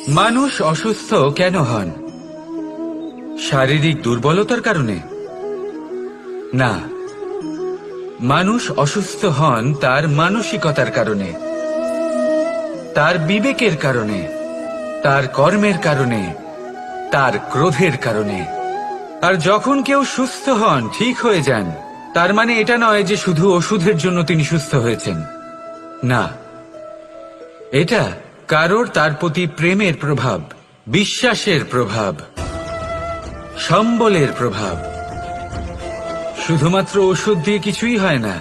মানুষ অসুস্থ কেন হন? শারীরিক দুর্বলতার কারণে? না, মানুষ অসুস্থ হন তার মানসিকতার কারণে, তার বিবেকের কারণে, তার কর্মের কারণে, তার ক্রোধের কারণে। আর যখন কেউ সুস্থ হন, ঠিক হয়ে যান, তার মানে এটা নয় যে শুধু ওষুধের জন্য তিনি সুস্থ হয়েছেন। না, এটা কারোর তার প্রতি প্রেমের প্রভাব, বিশ্বাসের প্রভাব, সম্বলের প্রভাব। শুধুমাত্র ওষুধ দিয়ে কিছুই হয় না।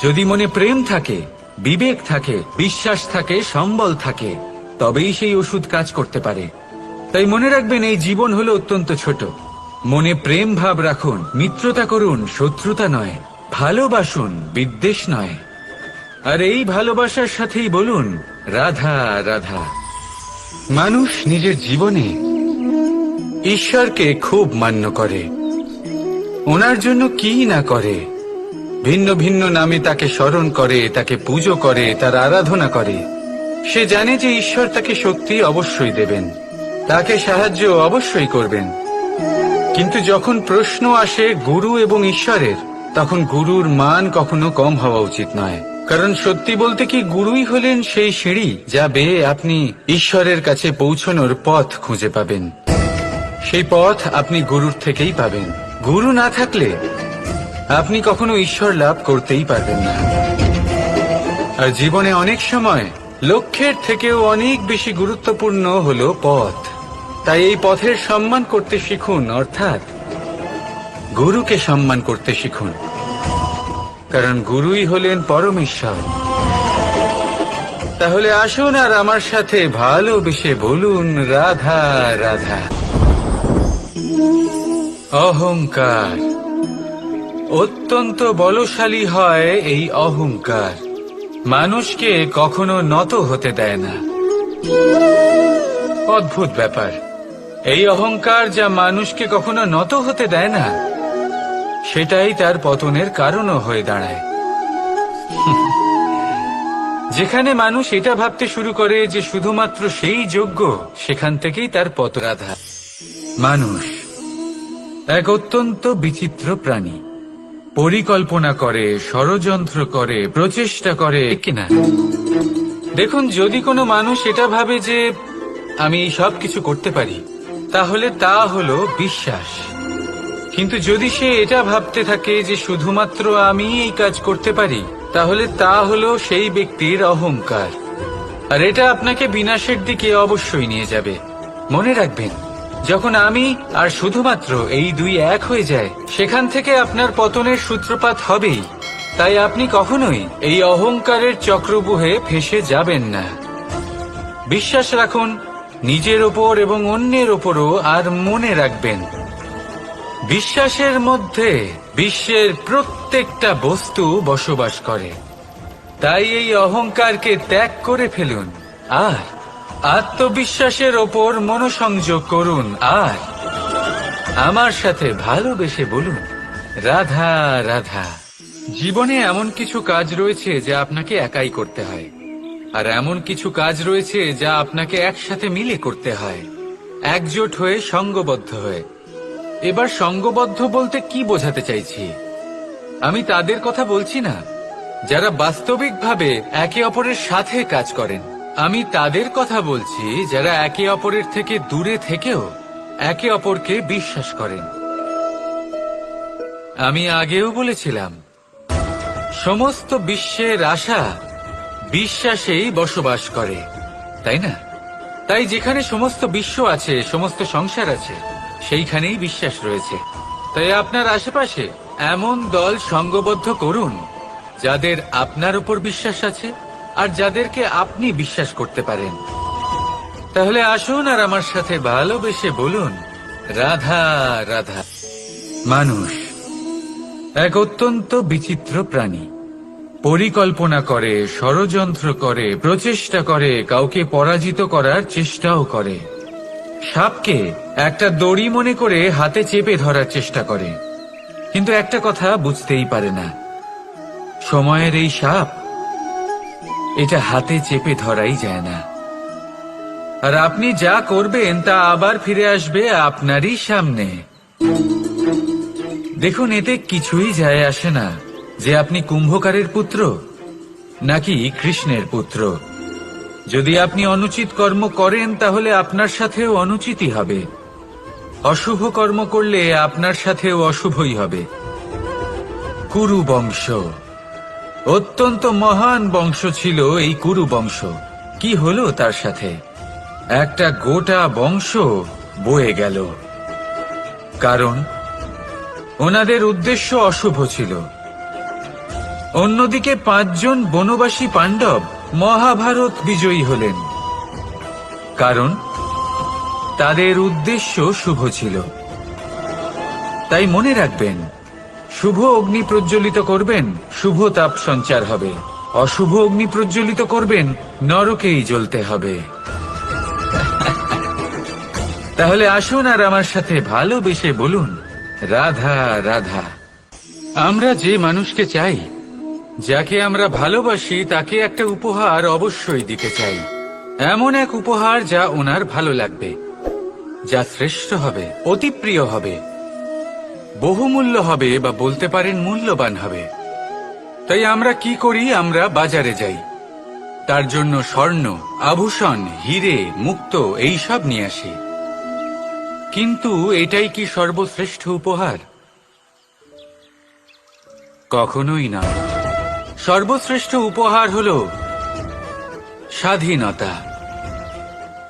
যদি মনে প্রেম থাকে, বিবেক থাকে, বিশ্বাস থাকে, সম্বল থাকে, তবেই সেই ওষুধ কাজ করতে পারে। তাই মনে রাখবেন, এই জীবন হলো অত্যন্ত ছোট। মনে প্রেম ভাব রাখুন, মিত্রতা করুন, শত্রুতা নয়। ভালোবাসুন, বিদ্বেষ নয়। আর এই ভালোবাসার সাথেই বলুন রাধা রাধা। মানুষ নিজের জীবনে ঈশ্বরকে খুব মান্য করে, ওনার জন্য কি না করে। ভিন্ন ভিন্ন নামে তাকে স্মরণ করে, তাকে পুজো করে, তার আরাধনা করে। সে জানে যে ঈশ্বর তাকে শক্তি অবশ্যই দেবেন, তাকে সাহায্য অবশ্যই করবেন। কিন্তু যখন প্রশ্ন আসে গুরু এবং ঈশ্বরের, তখন গুরুর মান কখনো কম হওয়া উচিত নয়। কারণ সত্যি বলতে কি, গুরুই হলেন সেই সিঁড়ি যা বেয়ে আপনি ঈশ্বরের কাছে পৌঁছানোর পথ খুঁজে পাবেন। সেই পথ আপনি গুরুর থেকেই পাবেন। গুরু না থাকলে আপনি কখনো ঈশ্বর লাভ করতেই পারবেন না। আর জীবনে অনেক সময় লক্ষ্যের থেকেও অনেক বেশি গুরুত্বপূর্ণ হলো পথ। তাই এই পথের সম্মান করতে শিখুন, অর্থাৎ গুরুকে সম্মান করতে শিখুন। কারণ গুরুই হলেন পরমেশ্বর। তাহলে আসুন আর আমার সাথে ভালোবেসে বলুন রাধা রাধা। অহংকার অত্যন্ত বলশালী হয়। এই অহংকার মানুষকে কখনো নত হতে দেয় না। অদ্ভুত ব্যাপার, এই অহংকার যা মানুষকে কখনো নত হতে দেয় না, সেটাই তার পতনের কারণও হয়ে দাঁড়ায়। যেখানে মানুষ এটা ভাবতে শুরু করে যে শুধুমাত্র সেই যোগ্য, সেখান থেকেই তার পতন। রাধা। মানুষ এক অত্যন্ত বিচিত্র প্রাণী। পরিকল্পনা করে, ষড়যন্ত্র করে, প্রচেষ্টা করে কিনা। দেখুন, যদি কোনো মানুষ এটা ভাবে যে আমি সব কিছু করতে পারি, তাহলে তা হলো বিশ্বাস। কিন্তু যদি সে এটা ভাবতে থাকে যে শুধুমাত্র আমি এই কাজ করতে পারি, তাহলে তা হলো সেই ব্যক্তির অহংকার। আর এটা আপনাকে বিনাশের দিকে অবশ্যই নিয়ে যাবে। মনে রাখবেন, যখন আমি আর শুধুমাত্র এই দুই এক হয়ে যায়, সেখান থেকে আপনার পতনের সূত্রপাত হবেই। তাই আপনি কখনোই এই অহংকারের চক্রব্যূহে ফেঁসে যাবেন না। বিশ্বাস রাখুন নিজের ওপর এবং অন্যের ওপরও। আর মনে রাখবেন, বিশ্বাসের মধ্যে বিশ্বের প্রত্যেকটা বস্তু বসবাস করে। তাই এই অহংকারকে ত্যাগ করে ফেলুন আর আত্মবিশ্বাসের ওপর মনোসংযোগ করুন। আর আমার সাথে ভালোবেসে বলুন রাধা রাধা। জীবনে এমন কিছু কাজ রয়েছে যা আপনাকে একাই করতে হয়, আর এমন কিছু কাজ রয়েছে যা আপনাকে একসাথে মিলে করতে হয়, একজোট হয়ে, সঙ্গবদ্ধ হয়ে। এবার সঙ্গবদ্ধ বলতে কি বোঝাতে চাইছি? আমি তাদের কথা বলছি না যারা বাস্তবিকভাবে একে অপরের সাথে কাজ করেন। আমি তাদের কথা বলছি যারা একে অপরের থেকে দূরে থেকেও একে অপরকে বিশ্বাস করেন। আমি আগেও বলেছিলাম, সমস্ত বিশ্বের আশা বিশ্বাসেই বসবাস করে, তাই না? তাই যেখানে সমস্ত বিশ্ব আছে, সমস্ত সংসার আছে, সেইখানেই বিশ্বাস রয়েছে। তাই আপনার আশেপাশে এমন দল সঙ্গবদ্ধ করুন যাদের আপনার উপর বিশ্বাস আছে আর যাদেরকে আপনি বিশ্বাস করতে পারেন। তাহলে আসুন আর আমার সাথে ভালোবেসে বলুন রাধা রাধা। মানুষ এক অত্যন্ত বিচিত্র প্রাণী। পরিকল্পনা করে, ষড়যন্ত্র করে, প্রচেষ্টা করে, কাউকে পরাজিত করার চেষ্টাও করে। সাপকে একটা দড়ি মনে করে হাতে চেপে ধরার চেষ্টা করে, কিন্তু একটা কথা বুঝতেই পারে না, সময়ের এই সাপ, এটা হাতে চেপে ধরাই যায় না। আর আপনি যা করবেন তা আবার ফিরে আসবে আপনারই সামনে। দেখুন, এতে কিছুই যায় আসে না যে আপনি কুম্ভকারের পুত্র নাকি কৃষ্ণের পুত্র। যদি আপনি অনুচিত কর্ম করেন তাহলে আপনার সাথেও অনুচিতই হবে। অশুভ কর্ম করলে আপনার সাথেও অশুভই হবে। কুরু বংশ অত্যন্ত মহান বংশ ছিল। এই কুরু বংশ কি হলো তার সাথে? একটা গোটা বংশ বয়ে গেল, কারণ ওনাদের উদ্দেশ্য অশুভ ছিল। অন্যদিকে 5 জন বনবাসী পাণ্ডব মহাভারত বিজয়ী হলেন, কারণ তাদের উদ্দেশ্য শুভ ছিল। তাই মনে রাখবেন, শুভ অগ্নি প্রজ্বলিত করবেন, শুভ তাপ সঞ্চার হবে। অশুভ অগ্নি প্রজ্বলিত করবেন, নরকেই জ্বলতে হবে। তাহলে আসুন আর আমার সাথে ভালোবেসে বলুন, রাধা রাধা। আমরা যে মানুষকে চাই, যাকে আমরা ভালোবাসি, তাকে একটা উপহার অবশ্যই দিতে চাই। এমন এক উপহার যা ওনার ভালো লাগবে, যা শ্রেষ্ঠ হবে, অতি প্রিয় হবে, বহুমূল্য হবে, বা বলতে পারেন মূল্যবান হবে। তাই আমরা কি করি? আমরা বাজারে যাই, তার জন্য স্বর্ণ, আভূষণ, হিরে, মুক্ত এইসব নিয়ে আসি। কিন্তু এটাই কি সর্বশ্রেষ্ঠ উপহার? কখনোই না। সর্বশ্রেষ্ঠ উপহার হলো স্বাধীনতা।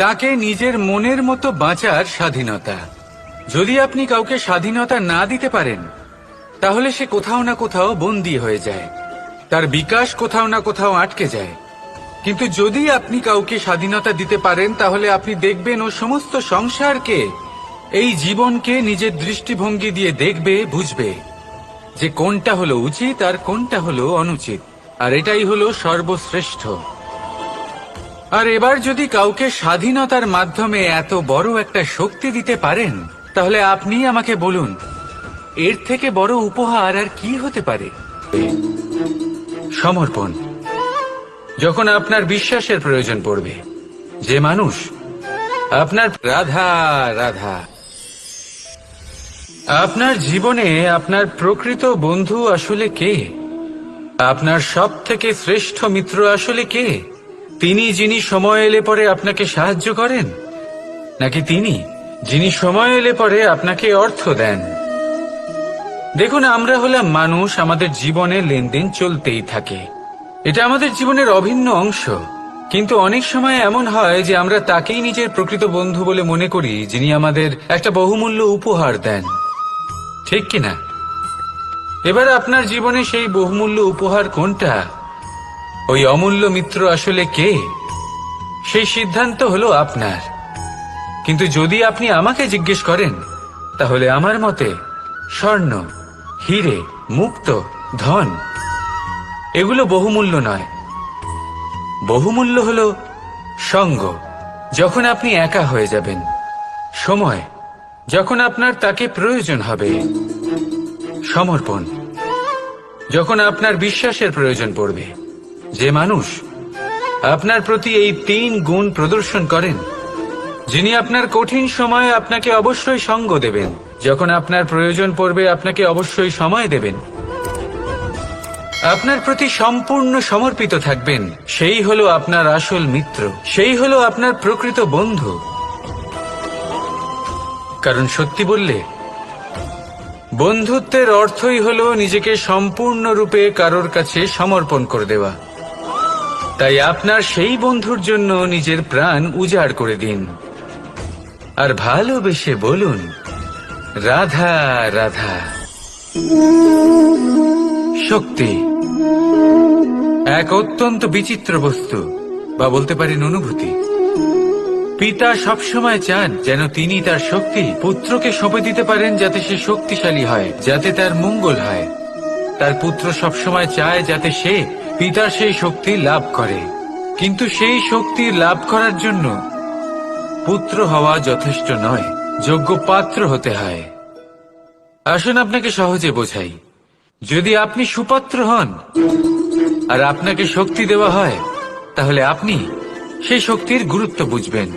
তাকে নিজের মনের মতো বাঁচার স্বাধীনতা। যদি আপনি কাউকে স্বাধীনতা না দিতে পারেন, তাহলে সে কোথাও না কোথাও বন্দী হয়ে যায়, তার বিকাশ কোথাও না কোথাও আটকে যায়। কিন্তু যদি আপনি কাউকে স্বাধীনতা দিতে পারেন, তাহলে আপনি দেখবেন ও সমস্ত সংসারকে, এই জীবনকে নিজের দৃষ্টিভঙ্গি দিয়ে দেখবে, বুঝবে যে কোনটা হলো উচিত আর কোনটা হলো অনুচিত। আর এটাই হলো সর্বশ্রেষ্ঠ। আর এবার যদি কাউকে স্বাধীনতার মাধ্যমে এত বড় একটা শক্তি দিতে পারেন, তাহলে আপনি আমাকে বলুন, এর থেকে বড় উপহার আর কি হতে পারে? সমর্পণ। যখন আপনার বিশ্বাসের প্রয়োজন পড়বে, যে মানুষ আপনার রাধা রাধা, আপনার জীবনে আপনার প্রকৃত বন্ধু আসলে কে? আপনার সব থেকে শ্রেষ্ঠ মিত্র আসলে কে? তিনি যিনি সময় এলে পরে আপনাকে সাহায্য করেন, নাকি তিনি যিনি সময় এলে পরে আপনাকে অর্থ দেন? দেখুন, আমরা হলাম মানুষ, আমাদের জীবনে লেনদেন চলতেই থাকে। এটা আমাদের জীবনের অভিন্ন অংশ। কিন্তু অনেক সময় এমন হয় যে আমরা তাকেই নিজের প্রকৃত বন্ধু বলে মনে করি, যিনি আমাদের একটা বহুমূল্য উপহার দেন, ঠিক কিনা? এবার আপনার জীবনে সেই বহুমূল্য উপহার কোনটা, ওই অমূল্য মিত্র আসলে কে, সেই সিদ্ধান্ত হলো আপনার। কিন্তু যদি আপনি আমাকে জিজ্ঞেস করেন, তাহলে আমার মতে স্বর্ণ, হিরে, মুক্ত, ধন এগুলো বহুমূল্য নয়। বহুমূল্য হলো সঙ্গ, যখন আপনি একা হয়ে যাবেন, সময়, যখন আপনার তাকে প্রয়োজন হবে, সমর্পণ, যখন আপনার বিশ্বাসের প্রয়োজন পড়বে। যে মানুষ আপনার প্রতি এই 3 গুণ প্রদর্শন করেন, যিনি আপনার কঠিন সময়ে আপনাকে অবশ্যই সঙ্গ দেবেন, যখন আপনার প্রয়োজন পড়বে আপনাকে অবশ্যই সময় দেবেন, আপনার প্রতি সম্পূর্ণ সমর্পিত থাকবেন, সেই হলো আপনার আসল মিত্র, সেই হলো আপনার প্রকৃত বন্ধু। কারণ সত্যি বললে, বন্ধুত্বের অর্থই হলো নিজেকে সম্পূর্ণরূপে কারোর কাছে সমর্পণ করে দেওয়া। তাই আপনার সেই বন্ধুর জন্য নিজের প্রাণ উজাড় করে দিন, আর ভালোবেসে বলুন, রাধা রাধা। শক্তি এক অত্যন্ত বিচিত্র বস্তু, বা বলতে পারেন অনুভূতি। পিতা সবসময় চান যেন তিনি তার শক্তি পুত্রকে সঁপে দিতে পারেন, যাতে সে শক্তিশালী হয়, যাতে তার মঙ্গল হয়। তার পুত্র সবসময় চায় যাতে সে পিতার সেই শক্তি লাভ করে। কিন্তু সেই শক্তি লাভ করার জন্য পুত্র হওয়া যথেষ্ট নয়, যোগ্য পাত্র হতে হয়। আসুন আপনাকে সহজে বোঝাই। যদি আপনি সুপাত্র হন আর আপনাকে শক্তি দেওয়া হয়, তাহলে আপনি সেই শক্তির গুরুত্ব বুঝবেন।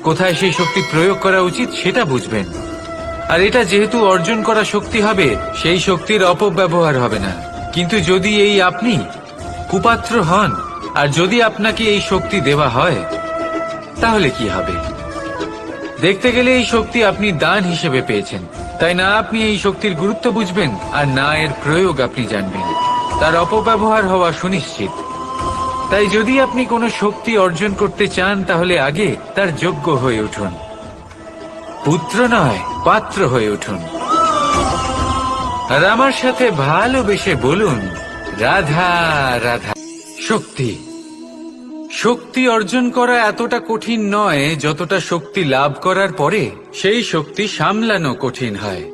কোথায় সেই শক্তি প্রয়োগ করা উচিত সেটা বুঝবেন। আর এটা যেহেতু অর্জন করা শক্তি হবে, সেই শক্তির অপব্যবহার হবে না। কিন্তু যদি এই আপনি কুপাত্র হন, আর যদি আপনাকে এই শক্তি দেওয়া হয়, তাহলে কি হবে? দেখতে গেলে এই শক্তি আপনি দান হিসেবে পেয়েছেন, তাই না আপনি এই শক্তির গুরুত্ব বুঝবেন, আর না এর প্রয়োগ আপনি জানবেন। তার অপব্যবহার হওয়া সুনিশ্চিত। তাই যদি আপনি কোনো শক্তি অর্জন করতে চান, তাহলে আগে তার যোগ্য হয়ে উঠুন। পুত্র নয়, পাত্র হয়ে উঠুন। আর আমার সাথে ভালোবেসে বলুন, রাধা রাধা। শক্তি শক্তি অর্জন করা এতটা কঠিন নয় যতটা শক্তি লাভ করার পরে সেই শক্তি সামলানো কঠিন হয়।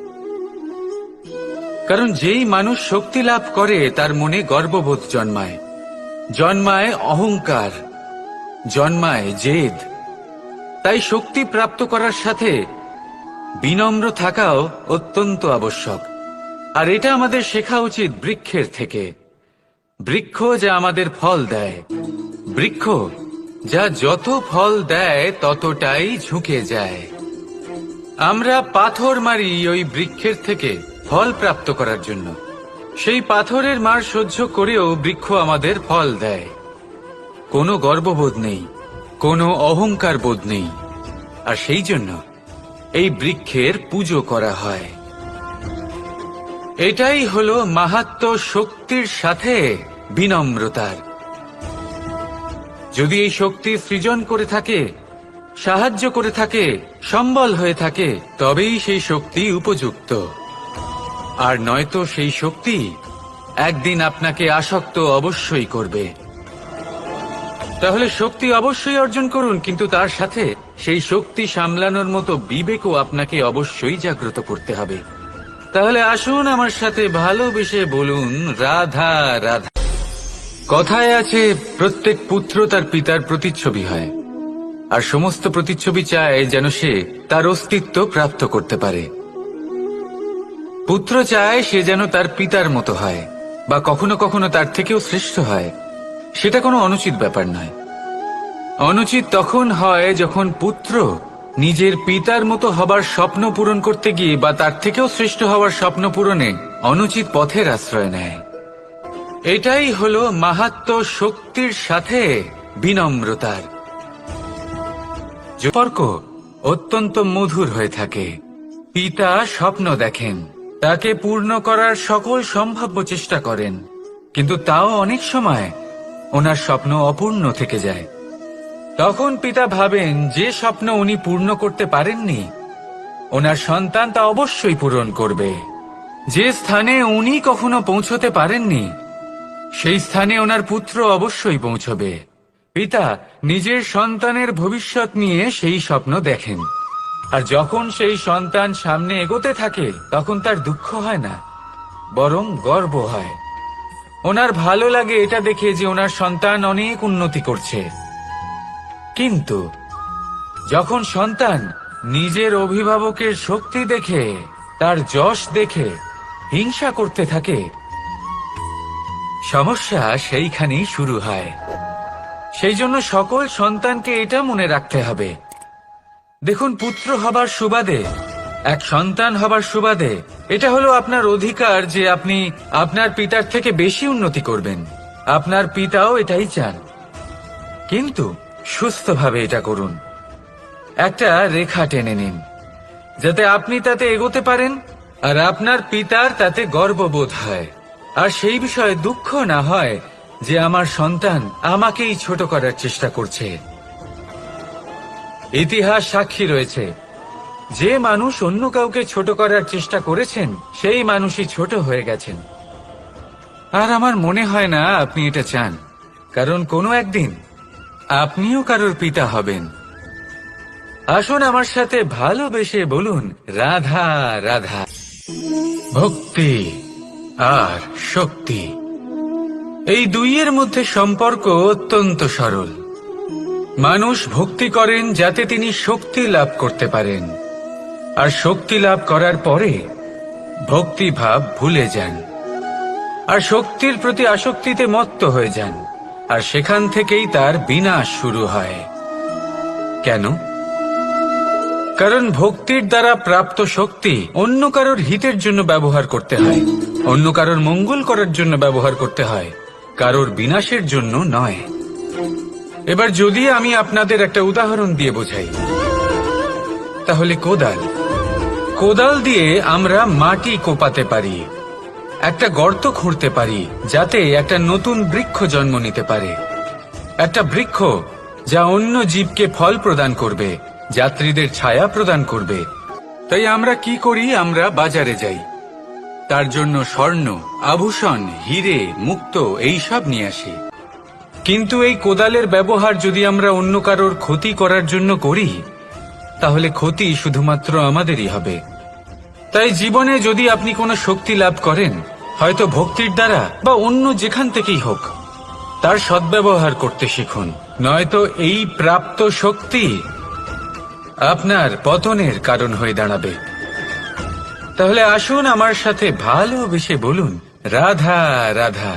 কারণ যেই মানুষ শক্তি লাভ করে তার মনে গর্ববোধ জন্মায়, জন্মায় অহংকার, জন্মায় জেদ। তাই শক্তি প্রাপ্ত করার সাথে বিনম্র থাকাও অত্যন্ত আবশ্যক। আর এটা আমাদের শেখা উচিত বৃক্ষের থেকে। বৃক্ষ যা আমাদের ফল দেয়, বৃক্ষ যা যত ফল দেয় ততটাই ঝুঁকে যায়। আমরা পাথর মারি ওই বৃক্ষের থেকে ফল প্রাপ্ত করার জন্য। সেই পাথরের মার সহ্য করেও বৃক্ষ আমাদের ফল দেয়। কোনো গর্ববোধ নেই, কোনো অহংকার বোধ নেই। আর সেই জন্য এই বৃক্ষের পুজো করা হয়। এটাই হলো মাহাত্ম্য শক্তির সাথে বিনম্রতার। যদি এই শক্তি সৃজন করে থাকে, সাহায্য করে থাকে, সম্বল হয়ে থাকে, তবেই সেই শক্তি উপযুক্ত। আর নয়তো সেই শক্তি একদিন আপনাকে আসক্ত অবশ্যই করবে। তাহলে শক্তি অবশ্যই অর্জন করুন, কিন্তু তার সাথে সেই শক্তি সামলানোর মতো বিবেকও আপনাকে অবশ্যই জাগ্রত করতে হবে। তাহলে আসুন আমার সাথে ভালোবেসে বলুন, রাধা রাধা। কথায় আছে, প্রত্যেক পুত্র তার পিতার প্রতিচ্ছবি হয়, আর সমস্ত প্রতিচ্ছবি চায় যেন সে তার অস্তিত্ব প্রাপ্ত করতে পারে। পুত্র চায় সে যেন তার পিতার মতো হয়, বা কখনো কখনো তার থেকেও শ্রেষ্ঠ হয়। সেটা কোনো অনুচিত ব্যাপার নয়। অনুচিত তখন হয় যখন পুত্র নিজের পিতার মতো হবার স্বপ্ন পূরণ করতে গিয়ে বা তার থেকেও শ্রেষ্ঠ হওয়ার স্বপ্ন পূরণে অনুচিত পথের আশ্রয় নেয়। এটাই হলো মাহাত্ম্য শক্তির সাথে বিনম্রতার। সম্পর্ক অত্যন্ত মধুর হয়ে থাকে। পিতা স্বপ্ন দেখেন, তাকে পূর্ণ করার সকল সম্ভাব্য চেষ্টা করেন, কিন্তু তাও অনেক সময় ওনার স্বপ্ন অপূর্ণ থেকে যায়। তখন পিতা ভাবেন যে স্বপ্ন উনি পূর্ণ করতে পারেননি, ওনার সন্তান তা অবশ্যই পূরণ করবে। যে স্থানে উনি কখনো পৌঁছতে পারেননি, সেই স্থানে ওনার পুত্র অবশ্যই পৌঁছবে। পিতা নিজের সন্তানের ভবিষ্যৎ নিয়ে সেই স্বপ্ন দেখেন, আর যখন সেই সন্তান সামনে এগোতে থাকে তখন তার দুঃখ হয় না, বরং গর্ব হয়। ওনার ভালো লাগে এটা দেখে যে ওনার সন্তান অনেক উন্নতি করছে। কিন্তু যখন সন্তান নিজের অভিভাবকের শক্তি দেখে, তার যশ দেখে হিংসা করতে থাকে, সমস্যা সেইখানেই শুরু হয়। সেই জন্য সকল সন্তানকে এটা মনে রাখতে হবে, দেখুন, পুত্র হবার সুবাদে, এক সন্তান হবার সুবাদে এটা হলো আপনার অধিকার যে আপনি আপনার পিতার থেকে বেশি উন্নতি করবেন। আপনার পিতাও এটাই চান, কিন্তু সুস্থভাবে এটা করুন। একটা রেখা টেনে নিন যাতে আপনি তাতে এগোতে পারেন, আর আপনার পিতার তাতে গর্ববোধ হয়, আর সেই বিষয়ে দুঃখ না হয় যে আমার সন্তান আমাকেই ছোট করার চেষ্টা করছে। ইতিহাস সাক্ষী রয়েছে, যে মানুষ অন্য কাউকে ছোট করার চেষ্টা করেছেন সেই মানুষই ছোট হয়ে গেছেন। আর আমার মনে হয় না আপনি এটা চান, কারণ কোনো একদিন আপনিও কারোর পিতা হবেন। আসুন আমার সাথে ভালোবেসে বলুন, রাধা রাধা। ভক্তি আর শক্তি, এই দুইয়ের মধ্যে সম্পর্ক অত্যন্ত সরল। মানুষ ভক্তি করেন যাতে তিনি শক্তি লাভ করতে পারেন, আর শক্তি লাভ করার পরে ভক্তিভাব ভুলে যান, আর শক্তির প্রতি আসক্তিতে মত্ত হয়ে যান, আর সেখান থেকেই তার বিনাশ শুরু হয়। কেন? কারণ ভক্তির দ্বারা প্রাপ্ত শক্তি অন্য কারোর হিতের জন্য ব্যবহার করতে হয়, অন্য কারোর মঙ্গল করার জন্য ব্যবহার করতে হয়, কারোর বিনাশের জন্য নয়। এবার যদি আমি আপনাদের একটা উদাহরণ দিয়ে বোঝাই, তাহলে কোদাল দিয়ে আমরা মাটি কোপাতে পারি, একটা গর্ত খুঁড়তে পারি যাতে একটা নতুন বৃক্ষ জন্ম নিতে পারে, একটা বৃক্ষ যা অন্য জীবকে ফল প্রদান করবে, যাত্রীদের ছায়া প্রদান করবে। তাই আমরা কি করি? আমরা বাজারে যাই, তার জন্য স্বর্ণ, আভূষণ, হিরে, মুক্ত এইসব নিয়ে আসি। কিন্তু এই কোদালের ব্যবহার যদি আমরা অন্য কারোর ক্ষতি করার জন্য করি, তাহলে ক্ষতি শুধুমাত্র আমাদেরই হবে। তাই জীবনে যদি আপনি কোনো শক্তি লাভ করেন, হয়তো ভক্তির দ্বারা বা অন্য যেখান থেকেই হোক, তার সদ্ব্যবহার করতে শিখুন, নয়তো এই প্রাপ্ত শক্তি আপনার পতনের কারণ হয়ে দাঁড়াবে। তাহলে আসুন আমার সাথে ভালোবেসে বলুন, রাধা রাধা।